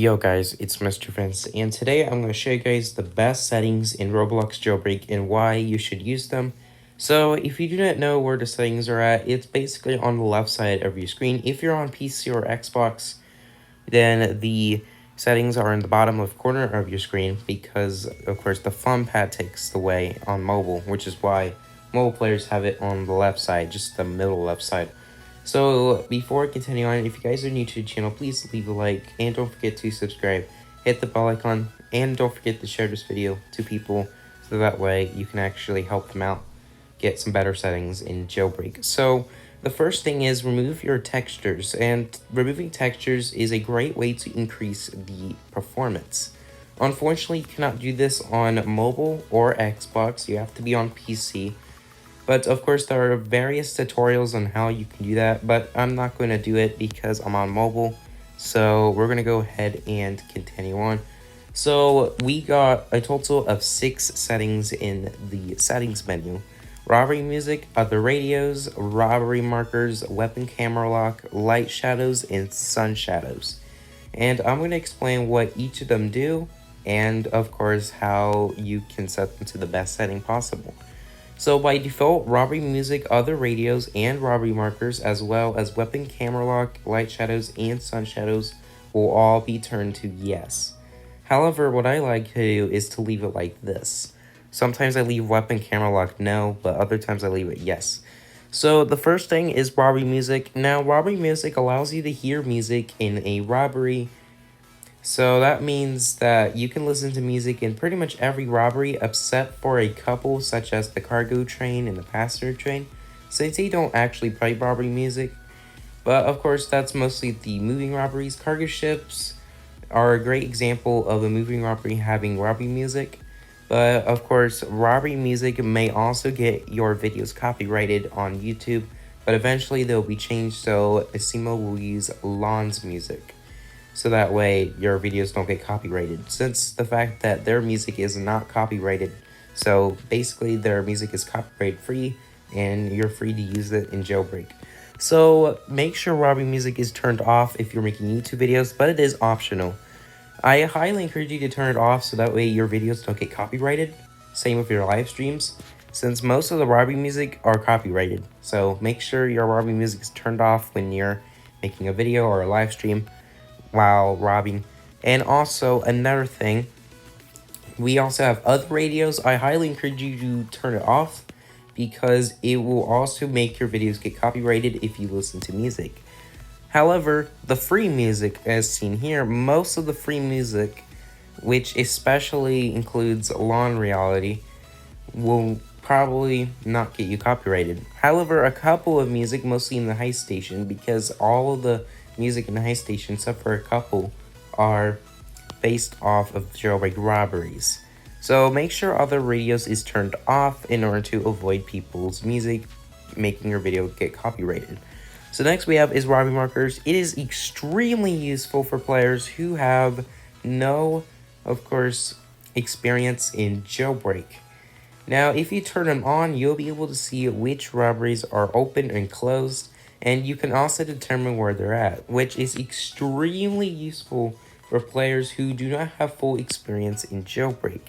Yo guys, it's Mr. Vince, and today I'm going to show you guys the best settings in Roblox Jailbreak and why you should use them. So if you do not know where the settings are at, it's basically on the left side of your screen. If you're on PC or Xbox, then the settings are in the bottom left corner of your screen because of course the fun pad takes the way on mobile, which is why mobile players have it on the left side, just the middle left side. So before continuing on, if you guys are new to the channel, please leave a like and don't forget to subscribe, hit the bell icon, and don't forget to share this video to people so that way you can actually help them out get some better settings in Jailbreak. So the first thing is remove your textures, and removing textures is a great way to increase the performance. Unfortunately, you cannot do this on mobile or Xbox. You have to be on PC. But of course, there are various tutorials on how you can do that, but I'm not going to do it because I'm on mobile. So we're going to go ahead and continue on. So we got a total of 6 settings in the settings menu. Robbery music, other radios, robbery markers, weapon camera lock, light shadows, and sun shadows. And I'm going to explain what each of them do, and of course how you can set them to the best setting possible. So by default, robbery music, other radios, and robbery markers, as well as weapon camera lock, light shadows, and sun shadows will all be turned to yes. However, what I like to do is to leave it like this. Sometimes I leave weapon camera lock no, but other times I leave it yes. So the first thing is robbery music. Now, robbery music allows you to hear music in a robbery. So that means that you can listen to music in pretty much every robbery except for a couple such as the cargo train and the passenger train, since they don't actually play robbery music. But of course, that's mostly the moving robberies. Cargo ships are a great example of a moving robbery having robbery music. But of course, robbery music may also get your videos copyrighted on YouTube, but eventually they'll be changed so Asimo will use Lon's music. So that way your videos don't get copyrighted, since the fact that their music is not copyrighted. So basically their music is copyright free and you're free to use it in Jailbreak. So make sure robbery music is turned off if you're making YouTube videos, but it is optional. I highly encourage you to turn it off so that way your videos don't get copyrighted. Same with your live streams, since most of the robbery music are copyrighted. So make sure your robbery music is turned off when you're making a video or a live stream while robbing. And also another thing, we also have other radios. I highly encourage you to turn it off because it will also make your videos get copyrighted if you listen to music. However, the free music, as seen here, most of the free music, which especially includes lawn reality, will probably not get you copyrighted. However, a couple of music, mostly in the heist station, because all of the music in the heist station, except for a couple, are based off of Jailbreak robberies. So make sure other radios is turned off in order to avoid people's music making your video get copyrighted. So next we have is robbery markers. It is extremely useful for players who have no, of course, experience in Jailbreak. Now, if you turn them on, you'll be able to see which robberies are open and closed, and you can also determine where they're at, which is extremely useful for players who do not have full experience in Jailbreak.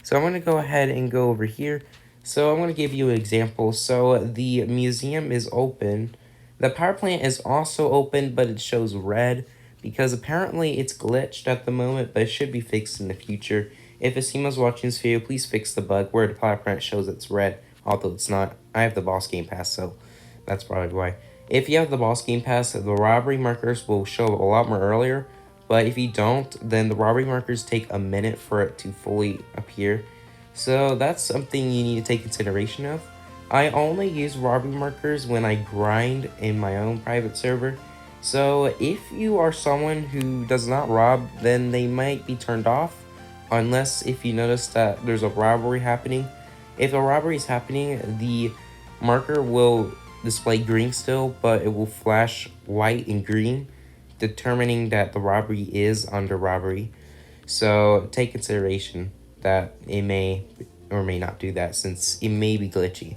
So I'm going to go ahead and go over here. So I'm going to give you an example. So the museum is open. The power plant is also open, but it shows red because apparently it's glitched at the moment, but it should be fixed in the future. If Asima's watching this video, please fix the bug where the power plant shows it's red, although it's not. I have the boss game pass, so that's probably why. If you have the boss game pass, the robbery markers will show a lot more earlier, but if you don't, then the robbery markers take a minute for it to fully appear. So that's something you need to take consideration of. I only use robbery markers when I grind in my own private server. So if you are someone who does not rob, then they might be turned off, unless if you notice that there's a robbery happening. If a robbery is happening, the marker will display green still, but it will flash white and green, determining that the robbery is under robbery. So take consideration that it may or may not do that, since it may be glitchy.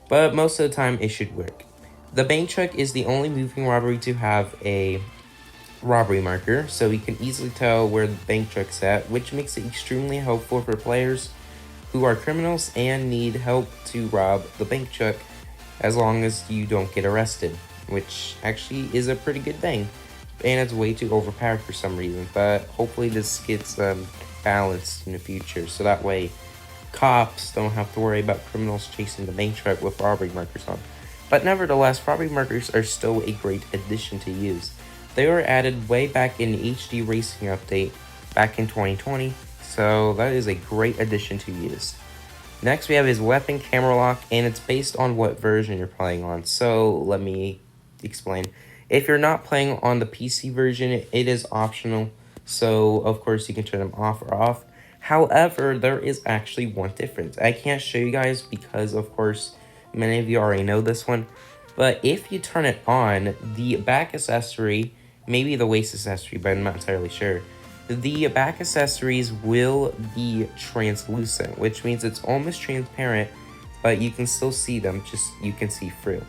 But most of the time it should work. The bank truck is the only moving robbery to have a robbery marker, so you can easily tell where the bank truck's at, which makes it extremely helpful for players who are criminals and need help to rob the bank truck as long as you don't get arrested, which actually is a pretty good thing. And it's way too overpowered for some reason, but hopefully this gets balanced in the future, so that way cops don't have to worry about criminals chasing the bank truck with robbery markers on. But nevertheless, robbery markers are still a great addition to use. They were added way back in the HD Racing update back in 2020, so that is a great addition to use. Next we have his weapon camera lock, and it's based on what version you're playing on, so let me explain. If you're not playing on the PC version, it is optional, so of course you can turn them off or off. However, there is actually one difference. I can't show you guys because, of course, many of you already know this one. But if you turn it on, the back accessory, maybe the waist accessory, but I'm not entirely sure. The back accessories will be translucent, which means it's almost transparent, but you can still see them, just you can see through.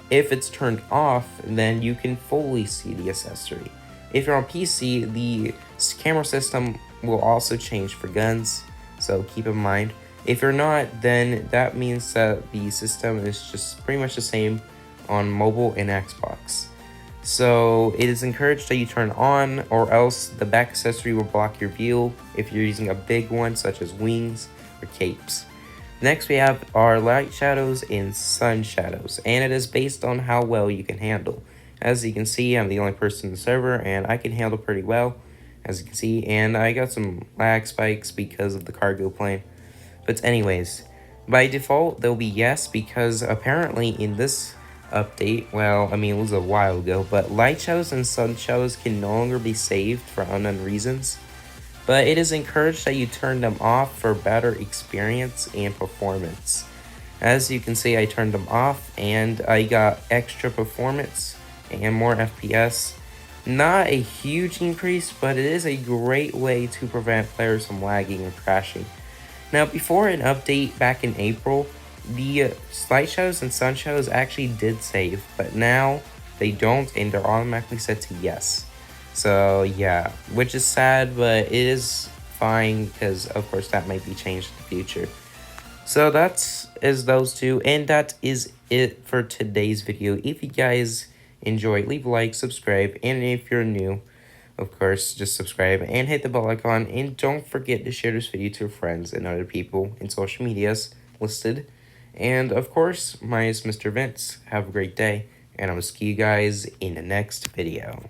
If it's turned off, then you can fully see the accessory. If you're on PC, the camera system will also change for guns, so keep in mind. If you're not, then that means that the system is just pretty much the same on mobile and Xbox. So it is encouraged that you turn on, or else the back accessory will block your view if you're using a big one such as wings or capes. Next we have our light shadows and sun shadows, and it is based on how well you can handle. As you can see, I'm the only person in the server, and I can handle pretty well, as you can see, and I got some lag spikes because of the cargo plane. But anyways, by default, they'll be yes, because apparently in this update, well, I mean, it was a while ago, but light shadows and sun shadows can no longer be saved for unknown reasons. But it is encouraged that you turn them off for better experience and performance. As you can see, I turned them off, and I got extra performance and more FPS. Not a huge increase, but it is a great way to prevent players from lagging and crashing. Now, before an update back in April, the light shadows and sun shadows actually did save, but now they don't, and they're automatically set to yes. So yeah, which is sad, but it is fine because of course that might be changed in the future. So that's those two, and that is it for today's video. If you guys enjoy, leave a like, subscribe, and if you're new, of course, just subscribe and hit the bell icon, and don't forget to share this video to your friends and other people in social medias listed. And of course, my name is Mr. Vince. Have a great day, and I will see you guys in the next video.